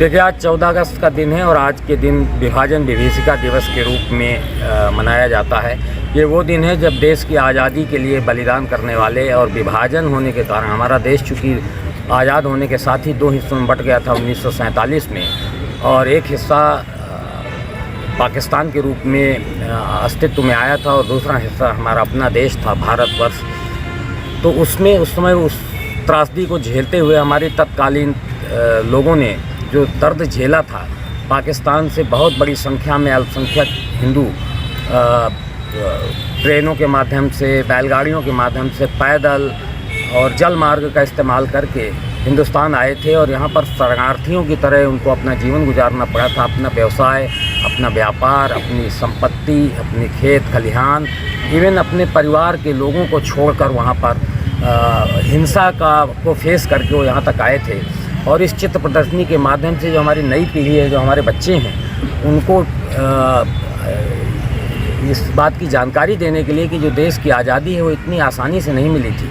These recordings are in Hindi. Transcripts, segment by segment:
देखिए, आज 14 अगस्त का दिन है और आज के दिन विभाजन विभीषिका दिवस के रूप में मनाया जाता है। ये वो दिन है जब देश की आज़ादी के लिए बलिदान करने वाले और विभाजन होने के कारण हमारा देश चूँकि आज़ाद होने के साथ ही दो हिस्सों में बँट गया था 1947 में, और एक हिस्सा पाकिस्तान के रूप में अस्तित्व में आया था और दूसरा हिस्सा हमारा अपना देश था भारतवर्ष। तो उसमें उस समय उस त्रासदी को झेलते हुए हमारे तत्कालीन लोगों ने जो दर्द झेला था, पाकिस्तान से बहुत बड़ी संख्या में अल्पसंख्यक हिंदू ट्रेनों के माध्यम से, बैलगाड़ियों के माध्यम से, पैदल और जल मार्ग का इस्तेमाल करके हिंदुस्तान आए थे और यहाँ पर शरणार्थियों की तरह उनको अपना जीवन गुजारना पड़ा था। अपना व्यवसाय, अपना व्यापार, अपनी संपत्ति, अपने खेत खलिहान, इवन अपने परिवार के लोगों को छोड़कर वहाँ पर हिंसा को फेस करके वो यहाँ तक आए थे। और इस चित्र प्रदर्शनी के माध्यम से जो हमारी नई पीढ़ी है, जो हमारे बच्चे हैं, उनको इस बात की जानकारी देने के लिए कि जो देश की आज़ादी है वो इतनी आसानी से नहीं मिली थी।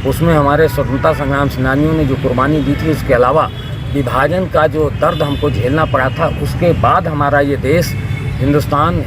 उसमें हमारे स्वतंत्रता संग्राम सेनानियों ने जो कुर्बानी दी थी, उसके अलावा विभाजन का जो दर्द हमको झेलना पड़ा था, उसके बाद हमारा ये देश हिंदुस्तान,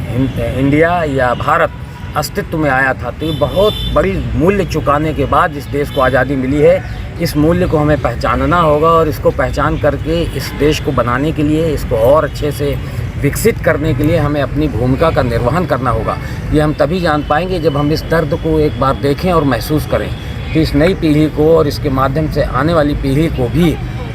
इंडिया या भारत अस्तित्व में आया था। तो ये बहुत बड़ी मूल्य चुकाने के बाद इस देश को आज़ादी मिली है। इस मूल्य को हमें पहचानना होगा और इसको पहचान करके इस देश को बनाने के लिए, इसको और अच्छे से विकसित करने के लिए हमें अपनी भूमिका का निर्वहन करना होगा। ये हम तभी जान पाएंगे जब हम इस दर्द को एक बार देखें और महसूस करें कि इस नई पीढ़ी को और इसके माध्यम से आने वाली पीढ़ी को भी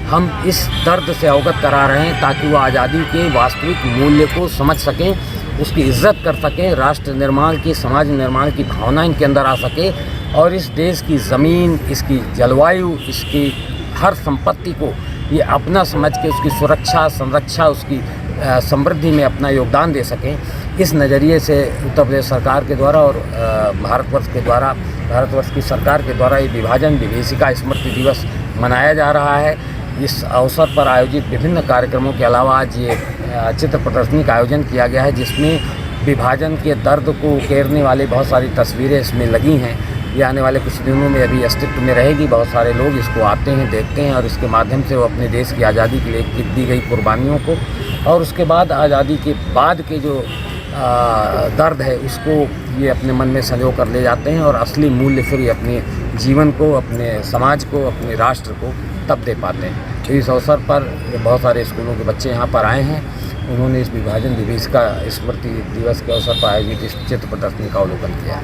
हम इस दर्द से अवगत करा रहे हैं, ताकि वो आज़ादी के वास्तविक मूल्य को समझ सकें, उसकी इज्जत कर सकें, राष्ट्र निर्माण की, समाज निर्माण की भावना इनके अंदर आ सके और इस देश की ज़मीन, इसकी जलवायु, इसकी हर संपत्ति को ये अपना समझ के उसकी सुरक्षा, संरक्षा, उसकी समृद्धि में अपना योगदान दे सकें। इस नज़रिए से उत्तर प्रदेश सरकार के द्वारा और भारतवर्ष की सरकार के द्वारा ये विभाजन विभीषिका स्मृति दिवस मनाया जा रहा है। इस अवसर पर आयोजित विभिन्न कार्यक्रमों के अलावा आज ये चित्र प्रदर्शनी का आयोजन किया गया है, जिसमें विभाजन के दर्द को उकेरने वाली बहुत सारी तस्वीरें इसमें लगी हैं। ये आने वाले कुछ दिनों में अभी अस्तित्व में रहेगी। बहुत सारे लोग इसको आते हैं, देखते हैं और इसके माध्यम से वो अपने देश की आज़ादी के लिए दी गई कुर्बानियों को और उसके बाद आज़ादी के बाद के जो दर्द है उसको ये अपने मन में संजो कर ले जाते हैं और असली मूल्य फिर ये अपने जीवन को, अपने समाज को, अपने राष्ट्र को तब दे पाते हैं। तो इस अवसर पर बहुत सारे स्कूलों के बच्चे यहाँ पर आए हैं। उन्होंने इस विभाजन विभीषिका स्मृति दिवस के अवसर पर आयोजित इस चित्र प्रदर्शनी का अवलोकन किया।